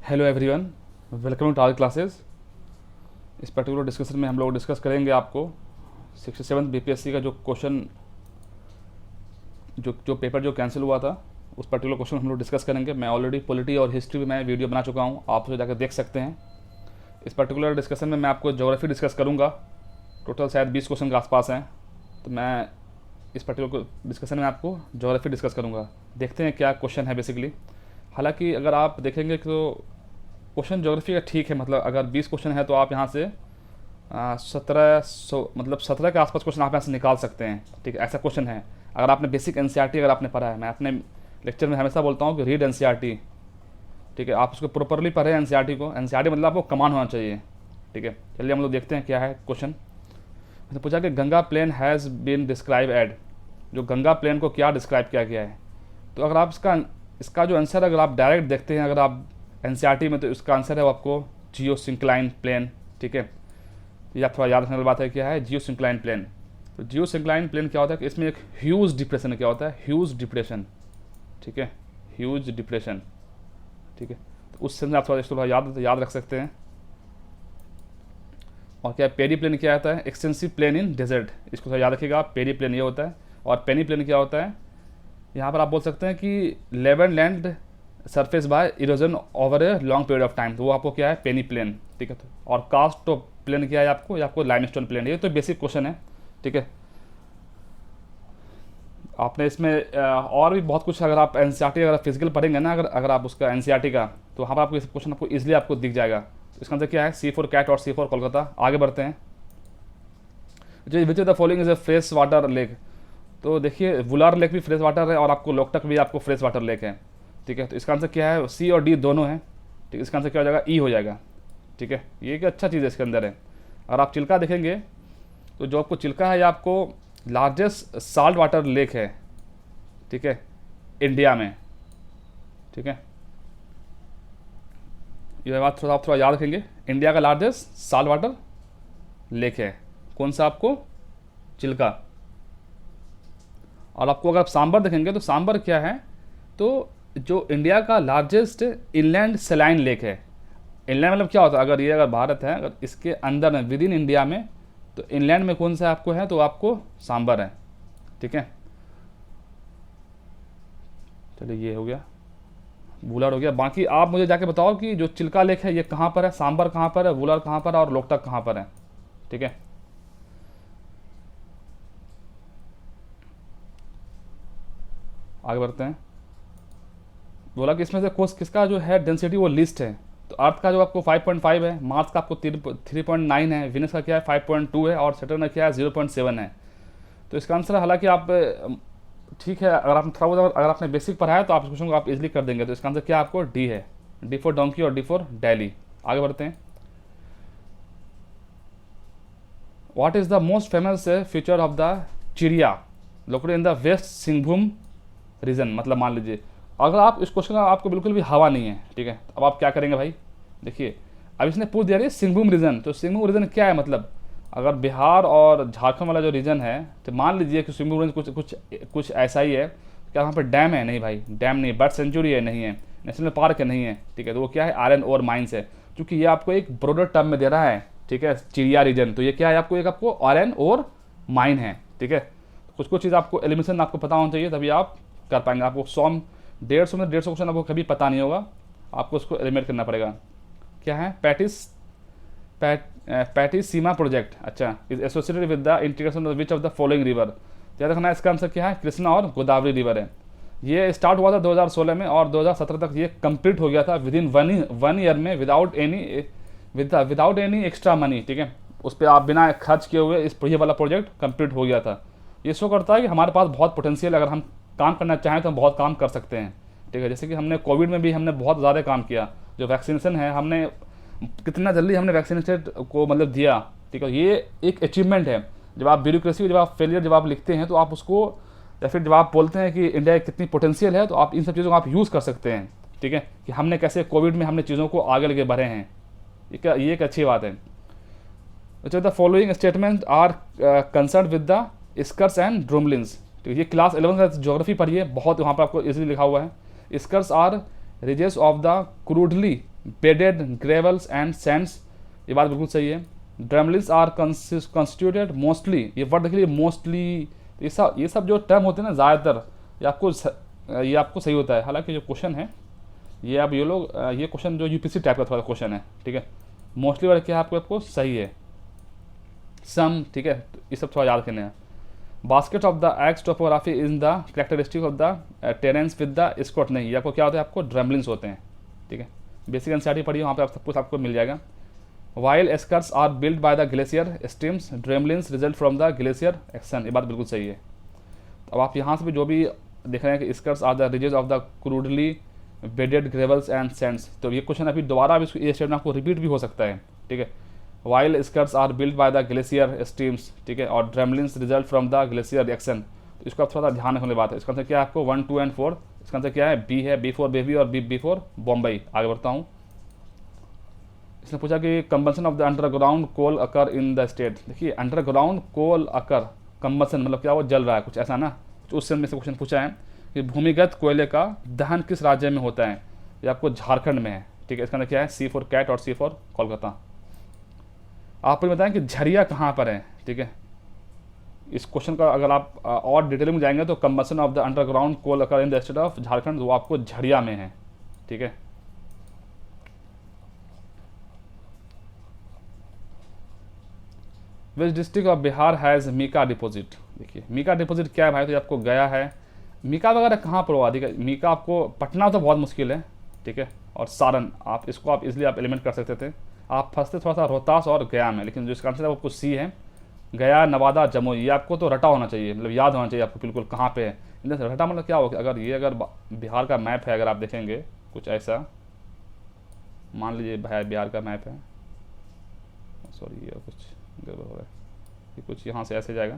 Hello everyone, welcome to our classes. इस particular discussion में हम लोग डिस्कस करेंगे आपको 67 बीपीएससी का जो क्वेश्चन जो पेपर जो कैंसिल हुआ था उस पर्टिकुलर क्वेश्चन हम लोग डिस्कस करेंगे। मैं ऑलरेडी पॉलिटी और हिस्ट्री में मैं वीडियो बना चुका हूँ, आप उसे जाकर देख सकते हैं। इस पर्टिकुलर डिस्कशन में मैं आपको ज्योग्राफी डिस्कस करूँगा। टोटल शायद 20 क्वेश्चन के आसपास हैं, तो मैं इस पर्टिकुलर डिस्कशन में आपको ज्योग्राफी डिस्कस करूँगा। देखते हैं क्या क्वेश्चन है बेसिकली। हालांकि अगर आप देखेंगे तो क्वेश्चन ज्योग्राफी का ठीक है, मतलब अगर 20 क्वेश्चन है तो आप यहाँ से 1700 मतलब 17 के आसपास क्वेश्चन आप यहाँ से निकाल सकते हैं। ठीक है, ऐसा क्वेश्चन है। अगर आपने बेसिक एनसीईआरटी अगर आपने पढ़ा है, मैं अपने लेक्चर में हमेशा बोलता हूँ कि रीड एनसीईआरटी। ठीक है, आप उसको प्रॉपरली पढ़ें एनसीईआरटी को। एनसीईआरटी मतलब आपको कमान होना चाहिए। ठीक है, चलिए हम लोग देखते हैं क्या है क्वेश्चन। मैंने पूछा कि Ganga plain has been described, जो गंगा प्लेन को क्या डिस्क्राइब किया गया है। तो अगर आप इसका जो आंसर अगर आप डायरेक्ट देखते हैं अगर आप एनसीईआरटी में, तो इसका आंसर है वो आपको जियोसिंक्लाइन प्लेन। ठीक है, ये आप थोड़ा याद रखने वाली बात है क्या है जियोसिंक्लाइन प्लेन। तो जियोसिंक्लाइन प्लेन क्या होता है कि इसमें एक ह्यूज डिप्रेशन क्या होता है, ह्यूज डिप्रेशन। ठीक है, ह्यूज डिप्रेशन। ठीक है, तो उससे आप थोड़ा याद रख सकते हैं। और क्या पेरी प्लेन क्या होता है, एक्सटेंसिव प्लेन इन डेजर्ट, इसको थोड़ा याद रखिएगा। पेरी प्लेन ये होता है। और पेनी प्लेन क्या होता है, यहाँ पर आप बोल सकते हैं कि level land surface by erosion over a long period of time, तो वो आपको क्या है पेनी प्लेन। ठीक है, और कास्ट प्लेन क्या है आपको लाइमस्टोन प्लेन। ये तो बेसिक क्वेश्चन है। ठीक है, आपने इसमें और भी बहुत कुछ, अगर आप एनसीईआरटी अगर फिजिकल पढ़ेंगे ना, अगर आप उसका एनसीईआरटी का, तो वहाँ पर आपको इस क्वेश्चन आपको इजीली आपको दिख जाएगा। तो इसका आंसर क्या है सी फॉर कैट और सी फॉर कोलकाता। आगे बढ़ते हैं। जो विच of the following is a fresh water lake, तो देखिए वुलार लेक भी फ्रेश वाटर है और आपको लोकटक भी आपको फ्रेश वाटर लेक है। ठीक है, तो इसका आंसर क्या है सी और डी दोनों है। ठीक है, इसका आंसर क्या हो जाएगा ई हो जाएगा। ठीक है, ये एक अच्छा चीज़ है इसके अंदर है। अगर आप चिल्का देखेंगे तो जो आपको चिल्का है ये आपको लार्जेस्ट साल्ट वाटर लेक है। ठीक है, इंडिया में। ठीक है, ये बात थोड़ा आप थोड़ा याद रखेंगे। इंडिया का लार्जेस्ट साल्ट वाटर लेक है कौन सा, आपको चिल्का। और आपको अगर आप सांबर देखेंगे तो सांबर क्या है, तो जो इंडिया का लार्जेस्ट इनलैंड सलाइन लेक है। इनलैंड मतलब क्या होता है, अगर भारत है, अगर इसके अंदर में विद इन इंडिया में, तो इनलैंड में कौन सा आपको है, तो आपको सांबर है। ठीक है, चलिए ये हो गया, वुलर हो गया। बाकी आप मुझे जाके बताओ कि जो चिल्का लेक है ये कहाँ पर है, सांबर कहाँ पर है, वुलर कहाँ पर है और लोकटक कहाँ पर है। ठीक है, आगे बढ़ते हैं। बोला कि इसमें से किसका जो है डेंसिटी वो लिस्ट है। तो अर्थ का जो आपको 5.5 है, मार्स का आपको 3.9 है, विनस का क्या है 5.2 है और सैटर्न का क्या है 0.7 है। तो इसका आंसर हालांकि आप ठीक है, अगर आप थोड़ा बहुत अगर आपने बेसिक पढ़ा है तो आप इस क्वेश्चन को आप इजीली कर देंगे। तो इसका आंसर क्या आपको डी है, डी फॉर डोंकी और डी फॉर डेली। आगे बढ़ते हैं। What is the most famous feature of the Chiria located in the west Singhbhum region. मतलब मान लीजिए अगर आप इस क्वेश्चन का आपको बिल्कुल भी हवा नहीं है, ठीक है, अब आप क्या करेंगे भाई। देखिए अब इसने पूछ दिया सिंहभूम रीजन, तो सिंहभूम रीजन क्या है, मतलब अगर बिहार और झारखंड वाला जो रीजन है, तो मान लीजिए कि सिंहभूम रीजन कुछ ऐसा ही है। क्या वहाँ पर डैम है, नहीं भाई डैम नहीं, बर्ड सेंचुरी है, नहीं है, नेशनल पार्क है, नहीं है। ठीक है, तो वो क्या है आयरन और माइंस है, क्योंकि ये आपको एक ब्रॉडर टर्म में दे रहा है। ठीक है, चिड़िया रीजन, तो ये क्या है आपको आयरन और माइन है। ठीक है, कुछ चीज़ आपको एलिमिनेशन आपको पता होना चाहिए, तभी आप कर पाएंगे। आपको 100 में 150 क्वेश्चन आपको कभी पता नहीं होगा, आपको उसको एलिमिनेट करना पड़ेगा। क्या है पैटिस सीमा प्रोजेक्ट, अच्छा, is associated with the integration of which of the following river. याद रखना इसका आंसर क्या है कृष्णा और गोदावरी रिवर है। ये स्टार्ट हुआ था 2016 में और 2017 तक ये कंप्लीट हो गया था विद इन वन ईयर में, विदाउट एनी एक्स्ट्रा मनी। ठीक है, उस पर आप बिना खर्च किए हुए ये वाला प्रोजेक्ट कंप्लीट हो गया था। ये शो करता है कि हमारे पास बहुत पोटेंशियल, अगर हम काम करना चाहें तो हम बहुत काम कर सकते हैं। ठीक है, जैसे कि हमने कोविड में भी हमने बहुत ज़्यादा काम किया, जो वैक्सीनेशन है हमने कितना जल्दी हमने वैक्सीनेटेड को मतलब दिया। ठीक है, ये एक अचीवमेंट है। जब आप ब्यूरोक्रेसी, जब आप फेलियर जब आप लिखते हैं तो आप उसको, या फिर जब आप बोलते हैं कि इंडिया कितनी पोटेंशियल है, तो आप इन सब चीज़ों को आप यूज़ कर सकते हैं। ठीक है, कि हमने कैसे कोविड में हमने चीज़ों को आगे लेके बढ़े हैं, ये एक अच्छी बात है। अच्छा, the following statement are concern with the eskers and drumlins. ठीक है, ये क्लास 11 का ज्योग्राफी पढ़िए, बहुत वहाँ पर आपको इजीली लिखा हुआ है। Eskers are ridges of the crudely bedded gravels and sands, ये बात बिल्कुल सही है। ड्रमलिन्स आर कंस्टिट्यूटेड मोस्टली, ये वर्ड देखिए मोस्टली, ये सब जो टर्म होते हैं ना ज़्यादातर, ये आपको सही होता है। हालांकि जो क्वेश्चन है ये अब ये लोग ये क्वेश्चन जो यूपीसी टाइप का थोड़ा क्वेश्चन है, ठीक है। मोस्टली वर्ड क्या आपको सही है, सम, ठीक है, तो ये सब थोड़ा याद करने हैं। Basket of the eggs topography in the characteristic of the terrains with the scot, नहीं, ये आपको क्या होता है, आपको ड्रमलिन्स होते हैं, ठीक है। बेसिक एनसीईआरटी पढ़िए, वहाँ पे आप सब कुछ आपको मिल जाएगा। While eskers are build by the glacier streams, drumlins result from the glacier action, ये बात बिल्कुल सही है। अब आप यहाँ से भी जो भी देख रहे हैं कि eskers are the ridges of the crudely bedded gravels and sands, तो ये क्वेश्चन अभी दोबारा भी ये स्टेटमेंट आपको रिपीट भी हो सकता है, ठीक है। While eskers are build by the glacier streams, ठीक है, और drumlins result from the glacier action, तो इसको आप थोड़ा सा ध्यान रखने वाली बात है। इसका आंसर क्या है आपको 1, 2 एंड 4, इसका आंसर क्या है, बी है, बी फॉर बेबी और बी फॉर बॉम्बई। आगे बढ़ता हूँ। इसने पूछा कि combustion of the underground coal occur in the state, देखिए अंडरग्राउंड कोल अकर, कंबशन मतलब क्या, वो जल रहा है कुछ ऐसा ना, तो उस सेंस में से क्वेश्चन पूछा है कि भूमिगत कोयले का दहन किस राज्य में होता है, ये आपको झारखंड में है, ठीक है। इसका अंदर क्या है, सी फॉर कैट और सी फॉर कोलकाता। आप मुझे बताएं कि झरिया कहाँ पर है, ठीक है। इस क्वेश्चन का अगर आप और डिटेल में जाएंगे तो combustion of the underground coal occur in the state of Jharkhand, वो आपको झरिया में है, ठीक है। Which district of Bihar has mica deposit, देखिए मीका डिपॉजिट क्या है भाई, तो ये आपको गया है। मीका वगैरह कहाँ पर हुआ, ठीक है, मीका आपको पटना तो बहुत मुश्किल है, ठीक है, और सारण, आप इसको आप इजीली आप एलिमेंट कर सकते थे। आप फंसते थोड़ा सा रोहतास और गया में, लेकिन जो इसका आंसर है वो आपको सी है, गया, नवादा, जमुई, ये आपको तो रटा होना चाहिए, मतलब याद होना चाहिए आपको बिल्कुल कहाँ पे है। रटा मतलब क्या होगा, अगर बिहार का मैप है, अगर आप देखेंगे कुछ ऐसा, मान लीजिए भाई बिहार का मैप है, सॉरी ये कुछ गड़बड़ हो रहा है, ये कुछ यहाँ से ऐसे जाएगा,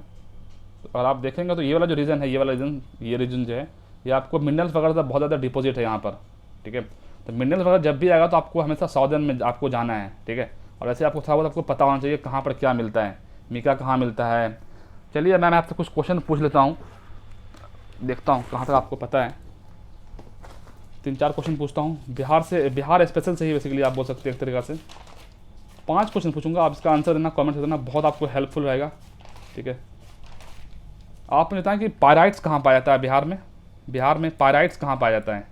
तो अगर आप देखेंगे तो ये वाला जो रीजन है, ये रीजन जो है, ये आपको मिनरल्स वगैरह का बहुत ज़्यादा डिपॉजिट है यहाँ पर, ठीक है। तो मिनरल्स वगैरह जब भी आएगा तो आपको हमेशा साउदर्न में आपको जाना है, ठीक है। और ऐसे आपको थोड़ा बहुत आपको पता होना चाहिए कहाँ पर क्या मिलता है, मीका कहाँ मिलता है। चलिए मैं आपसे कुछ क्वेश्चन पूछ लेता हूँ, देखता हूँ कहाँ तक आपको पता है। 3-4 क्वेश्चन पूछता हूँ बिहार से, बिहार स्पेशल से ही बेसिकली आप बोल सकते हैं एक तरीक़ा से। 5 क्वेश्चन पूछूंगा, आप इसका आंसर देना, कमेंट देना, बहुत आपको हेल्पफुल रहेगा, ठीक है। आप मुझे बताएं कि पायराइट्स कहाँ पाया जाता है बिहार में, बिहार में पायराइट्स कहाँ पाया जाता है,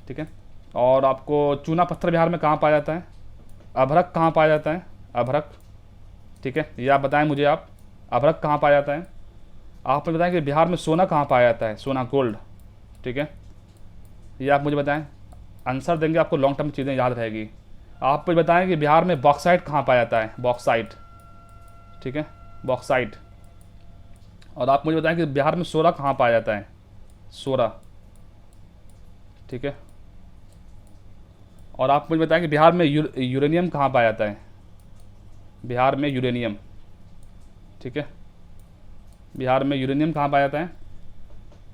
ठीक है। और आपको चूना पत्थर बिहार में कहाँ पाया जाता है, अभ्रक कहाँ पाया जाता है, अभ्रक, ठीक है, ये आप बताएं मुझे, आप अभ्रक कहाँ पाया जाता है। आप मुझे बताएं कि बिहार में सोना कहाँ पाया जाता है, सोना, गोल्ड, ठीक है, ये आप मुझे बताएं। आंसर देंगे आपको लॉन्ग टर्म चीज़ें याद रहेगी। आप मुझे बताएं कि बिहार में बॉक्साइट कहाँ पाया जाता है, बॉक्साइट, ठीक है, बॉक्साइट। और आप मुझे बताएं कि बिहार में सोरा कहाँ पाया जाता है, सोरा, ठीक है। और आप मुझे बताएं कि बिहार में यूरेनियम कहाँ पाया जाता है, बिहार में यूरेनियम, ठीक है, बिहार में यूरेनियम कहाँ पाया जाता है।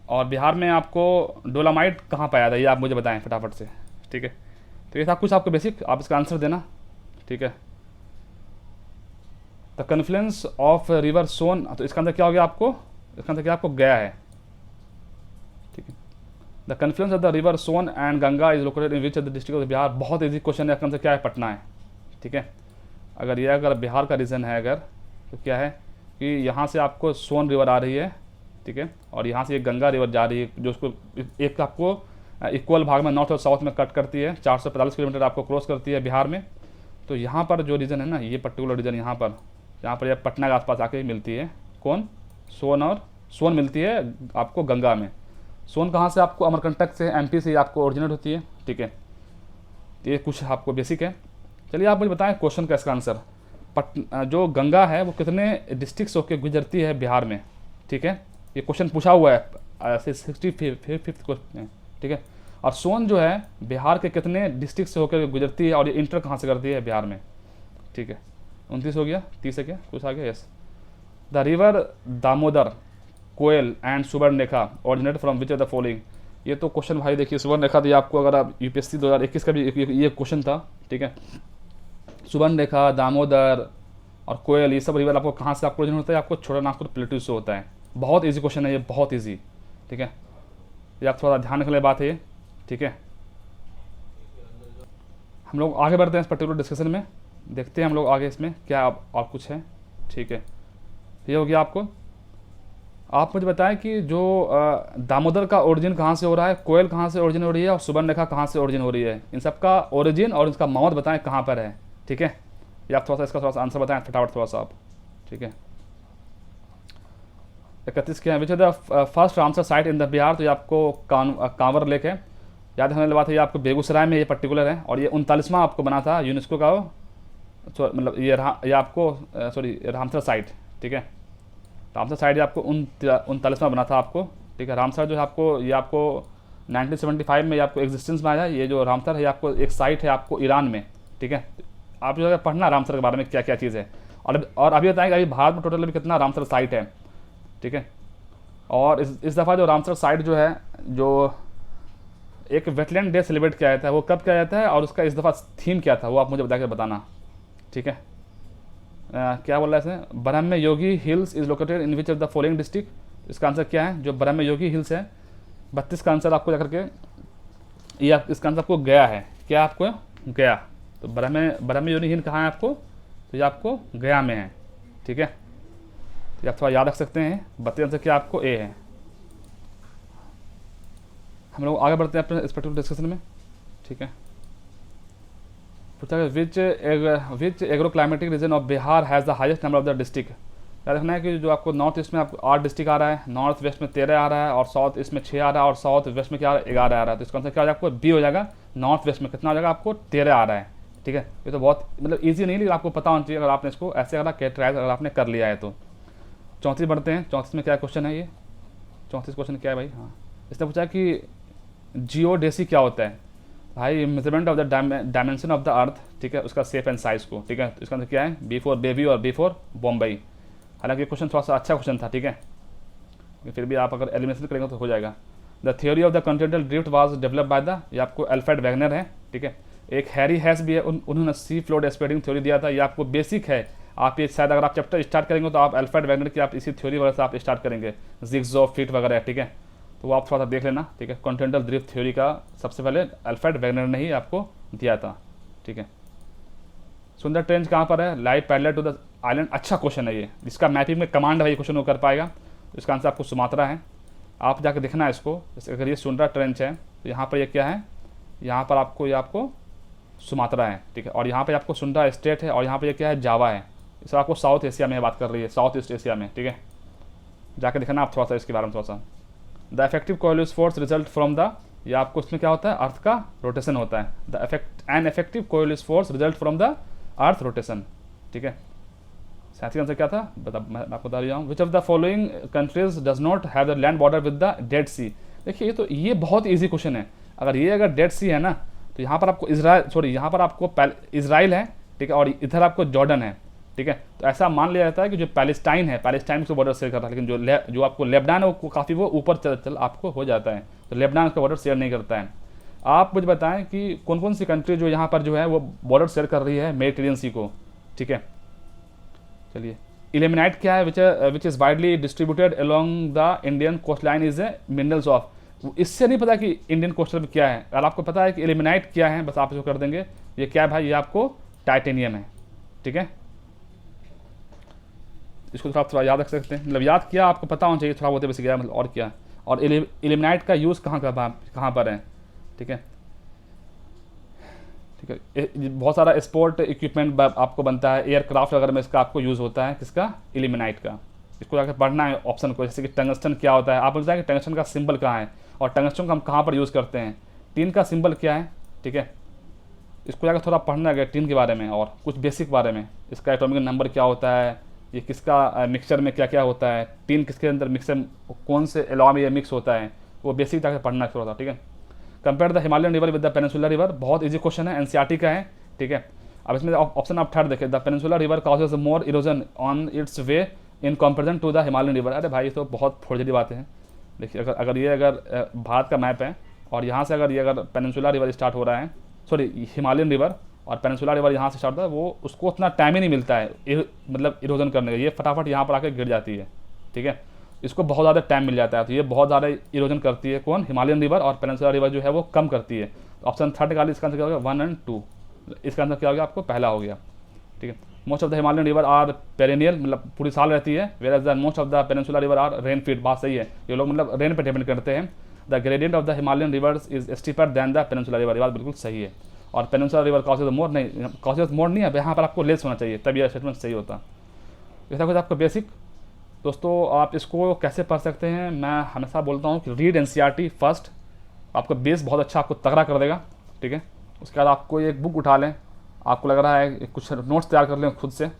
और बिहार में आपको डोलामाइट कहाँ पाया जाता है, ये आप मुझे बताएं फटाफट से, ठीक है। तो ये था कुछ आपको बेसिक, आप इसका आंसर देना, ठीक है। द कन्फ्लुएंस ऑफ रिवर सोन, तो इसका अंदर क्या हो गया आपको, इसका अंदर क्या आपको गया है, ठीक है। The confluence of the river Son and Ganga is located in which of the district of Bihar, बहुत ईजी क्वेश्चन है, इसका आंसर क्या है, पटना है, ठीक है। अगर बिहार का रीजन है अगर, तो क्या है कि यहाँ से आपको सोन रिवर आ रही है, ठीक है, और यहाँ से एक गंगा रिवर जा रही है, जो उसको एक आपको इक्वल भाग में नॉर्थ और साउथ में कट करती है, 445 किलोमीटर आपको क्रॉस करती है बिहार में। तो यहाँ पर जो रीजन है ना, ये पर्टिकुलर रीजन यहाँ पर यह पटना के आसपास आके मिलती है, कौन, सोन, और सोन मिलती है आपको गंगा में। सोन कहाँ से, आपको अमरकंटक से, एमपी से आपको ओरिजिनेट होती है, ठीक है। ये कुछ आपको बेसिक है। चलिए आप मुझे बताएं क्वेश्चन का इसका आंसर, जो गंगा है वो कितने डिस्ट्रिक्ट से होकर गुजरती है बिहार में, ठीक है। ये क्वेश्चन पूछा हुआ है 65th क्वेश्चन, ठीक है। और सोन जो है बिहार के कितने डिस्ट्रिक्ट से होकर गुजरती है, और ये इंटर कहाँ से करती है बिहार में, ठीक है। 29 हो गया, 30 है क्या, कुछ आ गया, yes. The river Damodar, Koyal and Subarnarekha originate from which of the following, ये तो क्वेश्चन भाई देखिए, सुवर्णरेखा तो आपको, अगर आप यूपीएससी 2021 का भी ये क्वेश्चन था, ठीक है। सुवर्णरेखा, दामोदर और कोयल, ये सब रिवर आपको कहाँ से आपको ओरिजिनेट होता है, आपको छोटा नागपुर प्लेटू से होता है। बहुत ईजी क्वेश्चन है ये, बहुत ईजी, ठीक है। ये आप थोड़ा ध्यान रखने वाली बात है ये, ठीक है। हम लोग आगे बढ़ते हैं इस पर्टिकुलर डिस्कशन में, देखते हैं हम लोग आगे इसमें क्या और कुछ है। ठीक है, ये हो गया आपको। आप मुझे बताएं कि जो दामोदर का ओरिजिन कहाँ से हो रहा है, कोयल कहाँ से ओरिजिन हो रही है, और सुबर्णरेखा कहाँ से ओरिजिन हो रही है, इन सब का ओरिजिन और इसका माउथ बताएं कहाँ पर है। ठीक है, ये आप थोड़ा सा इसका थोड़ा सा आंसर बताएं फटाफट थोड़ा सा आप। ठीक है, 31 के हैं, which is the first Ramsar site in the Bihar, तो ये आपको कांवर लेक है। याद रखने वाली बात है, ये आपको बेगूसराय में ये पर्टिकुलर है, और ये 39वां आपको बना था यूनेस्को का, मतलब ये आपको सॉरी रामसर साइट। ठीक है, रामसर साइट ये आपको 39वां बना था आपको। ठीक है, रामसर जो है आपको ये आपको 1975 में ये आपको एग्जिस्टेंस में आया। ये जो रामसर है ये आपको एक साइट है आपको ईरान में। ठीक है, आप जो है पढ़ना रामसर के बारे में क्या क्या चीज़ है। और अभी बताएंगे अभी भारत में टोटल अभी कितना रामसर साइट है। ठीक है, और इस दफ़ा जो रामसर साइट जो है, जो एक वेटलैंड डे सेलिब्रेट किया जाता है, वो कब किया जाता है और उसका इस दफ़ा थीम क्या था, वो आप मुझे बता के बताना। ठीक है, क्या बोल रहा है इसमें, Brahma Yogi hills is located in which of the following district. इसका आंसर क्या है, जो ब्रह्म योगी हिल्स है 32 का आंसर आपको जाकर के ये इसका आंसर आपको गया है। क्या आपको गया, तो ब्रह्म योगी हिल कहाँ है आपको, तो ये आपको गया में है। ठीक है, तो आप थोड़ा याद रख सकते हैं। 32 आंसर क्या आपको ए है। हम लोग आगे बढ़ते हैं अपने इस पर्टिकुलर डिस्कशन में। ठीक है, पूछा है which agro climatic region of Bihar has the highest number of the district. याद रखना है कि जो आपको नॉर्थ ईस्ट में आपको 8 डिस्ट्रिक्ट आ रहा है, नॉर्थ वेस्ट में 13 आ रहा है, और साउथ ईस्ट में 6 आ रहा है, और साउथ वेस्ट में क्या 11 आ रहा है। तो इसका आंसर क्या हो जाएगा आपको बी हो जाएगा। नॉर्थ वेस्ट में कितना हो जाएगा आपको 13 आ रहा है। ठीक है, ये तो बहुत मतलब ईजी नहीं, लेकिन आपको पता होना चाहिए अगर आपने इसको ऐसे अगर कैटेगराइज अगर आपने कर लिया है तो। 34 बढ़ते हैं, 34 में क्या क्वेश्चन है, ये 34 क्वेश्चन क्या है भाई। हाँ, इसने पूछा कि जियोडेसी क्या होता है भाई, measurement of the dimension of the earth. ठीक है, उसका शेप एंड साइज को। ठीक है, तो इसका आंसर क्या है, बी फॉर बेबी और बी फॉर बॉम्बई। हालांकि ये क्वेश्चन थोड़ा सा अच्छा क्वेश्चन था। ठीक है, फिर भी आप अगर एलिमिनेशन करेंगे तो हो जाएगा। The theory of the continental drift was develop by the, ये आपको अल्फ्रेड वैगनर है। ठीक है, एक हैरी हैस भी है, उन्होंने सी फ्लोड स्प्रेडिंग थ्योरी दिया था। ये आपको बेसिक है, आप ये शायद अगर आप चैप्टर स्टार्ट करेंगे तो आप अल्फ्रेड वैगनर की आप इसी थ्योरी वगैरह से आप स्टार्ट करेंगे, जिग्स फिट वगैरह। ठीक है, तो वो आप थोड़ा सा देख लेना। ठीक है, कॉन्टिनेंटल ड्रिफ्ट थ्योरी का सबसे पहले अल्फ्रेड वैगनर ने ही आपको दिया था। ठीक है, सुंदर ट्रेंच कहाँ पर है, live parallel to the island. अच्छा क्वेश्चन है ये, जिसका मैपिंग में कमांड है ये क्वेश्चन वो कर पाएगा। इसका आंसर आपको सुमात्रा है, आप जाकर देखना है इसको। अगर ये सुंदर ट्रेंच है तो यहाँ पर ये क्या है, यहाँ पर आपको ये आपको सुमात्रा है। ठीक है, और यहाँ पर आपको सुंदर स्टेट है, और यहाँ पर ये क्या है, जावा है। इस आपको साउथ एशिया में बात कर रही है, साउथ ईस्ट एशिया में। ठीक है, जाकर देखना आप थोड़ा सा इसके बारे में थोड़ा सा। The effective Coriolis force result from the, ये आपको इसमें क्या होता है, अर्थ का रोटेशन होता है। The effective Coriolis force result from the earth rotation. ठीक है, साथी आंसर क्या था मैं आपको बता रहा हूँ। Which of the following countries does not have the land border with the Dead Sea. देखिए ये बहुत ईजी क्वेश्चन है। अगर डेड सी है ना, तो यहाँ पर आपको यहाँ पर आपको इजराइल है। ठीक है, और इधर आपको जॉर्डन है। ठीक है, तो ऐसा मान लिया जाता है कि जो पैलेस्टाइन है, पैलेस्टाइन को बॉर्डर शेयर करता है, लेकिन जो आपको लेबनान है वो काफ़ी वो ऊपर चल आपको हो जाता है, तो लेबनान उसका बॉर्डर शेयर नहीं करता है। आप मुझे बताएं कि कौन कौन सी कंट्री जो यहाँ पर जो है वो बॉर्डर शेयर कर रही है मेडिटेरियन सी को। ठीक है, चलिए, इलेमिनाइट क्या है, which is widely distributed along the Indian coast line is a minerals of. इससे नहीं पता कि इंडियन कोस्टल में क्या है, अगर आपको पता है कि इलेमिनाइट क्या है बस आप इसको कर देंगे। ये क्या है भाई, ये आपको टाइटेनियम है। ठीक है, इसको तो आप थोड़ा याद रख सकते हैं, मतलब याद किया आपको पता होना चाहिए थोड़ा बहुत बस गया, मतलब और क्या। और इल्यूमिनाइट का यूज़ कहाँ पर है। ठीक है, ठीक है, बहुत सारा स्पोर्ट इक्विपमेंट आपको बनता है, एयरक्राफ्ट वगैरह में इसका आपको यूज़ होता है, किसका, इल्यूमिनाइट का। इसको जाकर पढ़ना है ऑप्शन को, जैसे कि टंगस्टन क्या होता है, आप बताएं कि टंगस्टन का सिंबल कहाँ है, और टंगस्टन को हम कहाँ पर यूज़ करते हैं, टीन का सिंबल क्या है। ठीक है, इसको जाकर थोड़ा पढ़ना है टीन के बारे में और कुछ बेसिक बारे में, इसका एटॉमिक नंबर क्या होता है, ये किसका मिक्सचर में क्या क्या होता है, टीन किसके अंदर मिक्सर कौन से एलॉ में ये मिक्स होता है, वो बेसिक जाकर पढ़ना थोड़ा सा। ठीक है, compare the Himalayan river with the peninsular river, बहुत इजी क्वेश्चन है, एनसीईआरटी का है। ठीक है, अब इसमें ऑप्शन आप थर्ड देखें, the peninsular river causes more erosion on its way in comparison to the Himalayan river. अरे भाई ये तो बहुत फौजरी बातें हैं। देखिए, अगर भारत का मैप है और यहाँ से अगर पेनिनसुलर रिवर स्टार्ट हो रहा है, सॉरी हिमालयन रिवर, और पेनिनसुलर रिवर यहाँ से स्टार्ट होता है, वो उसको उतना टाइम ही नहीं मिलता है मतलब इरोजन करने का, ये फटाफट यहाँ पर आकर गिर जाती है। ठीक है, इसको बहुत ज़्यादा टाइम मिल जाता है, तो ये बहुत ज़्यादा इरोजन करती है कौन, हिमालयन रिवर, और पेनिनसुलर रिवर जो है वो कम करती है। ऑप्शन थर्ड का इसका आंसर क्या होगा, 1 और 2। इसका आंसर क्या हो गया आपको पहला हो गया, ठीक है। Most of the Himalayan river are perennial, मतलब पूरी साल रहती है, whereas the most of the peninsula river are rain feed, बात सही है, ये लोग मतलब रेन पे डिपेंड करते हैं। The gradient of the Himalayan rivers is steeper than the peninsula river, ये बात बिल्कुल सही है। और पेनिनसुला रिवर कॉजेज मोर नहीं, कॉजेज मोर नहीं है, यहाँ पर आपको लेस होना चाहिए, तब यह स्टेटमेंट सही होता। ऐसा कुछ आपका बेसिक। दोस्तों आप इसको कैसे पढ़ सकते हैं, मैं हमेशा बोलता हूँ कि रीड एनसीईआरटी फर्स्ट, आपका बेस बहुत अच्छा आपको तगड़ा कर देगा, ठीक है। उसके बाद आपको एक बुक उठा लें, आपको लग रहा है कुछ नोट्स तैयार कर लें खुद से।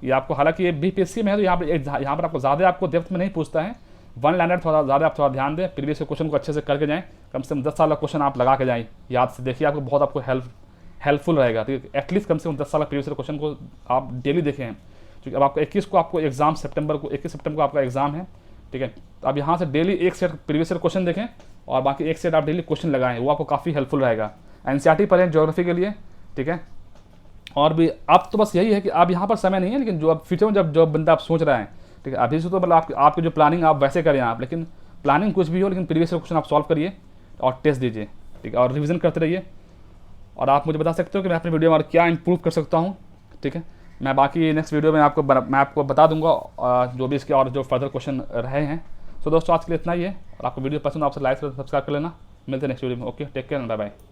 ये आपको, हालांकि ये बीपीएससी में है तो यहाँ पर आपको ज़्यादा आपको डेप्थ में नहीं पूछता है, वन लाइनर थोड़ा ज़्यादा आप थोड़ा ध्यान दें, प्रीवियस क्वेश्चन को अच्छे से करके जाएँ, कम से कम 10 साल का क्वेश्चन आप लगा के जाएँ याद से, देखिए आपको बहुत आपको हेल्पफुल रहेगा, ठीक है। एटलीस्ट कम से कम 10 साल का प्रीवियस क्वेश्चन को आप डेली देखें, क्योंकि अब आपको 21 को आपको एग्जाम सितंबर को 21 सितंबर को आपका एग्जाम है, ठीक है। तो आप यहाँ से डेली एक सेट प्रीवियस क्वेश्चन देखें और बाकी एक सेट आप डेली क्वेश्चन लगाएं, वो आपको काफ़ी हेल्पफुल रहेगा। एनसीईआरटी पढ़ें ज्योग्राफी के लिए, ठीक है। और भी आप तो बस यही है कि आप यहाँ पर समय नहीं है, लेकिन जो अब फ्यूचर में जब जो बंदा आप सोच रहे हैं, ठीक है, अभी से तो मतलब आपकी जो प्लानिंग आप वैसे करें आप, लेकिन प्लानिंग कुछ भी हो, लेकिन प्रीवियस क्वेश्चन आप सॉल्व करिए और टेस्ट दीजिए, ठीक है, और रिविजन करते रहिए। और आप मुझे बता सकते हो कि मैं अपने वीडियो में और क्या इंप्रूव कर सकता हूँ, ठीक है। मैं बाकी नेक्स्ट वीडियो में मैं आपको बता दूंगा जो भी इसके और जो फर्दर क्वेश्चन रहे हैं। सो दोस्तों आज के लिए इतना ही है, और आपको वीडियो पसंद आपसे लाइक सब्सक्राइब कर लेना। मिलते हैं नेक्स्ट वीडियो में। Okay, take care, bye bye.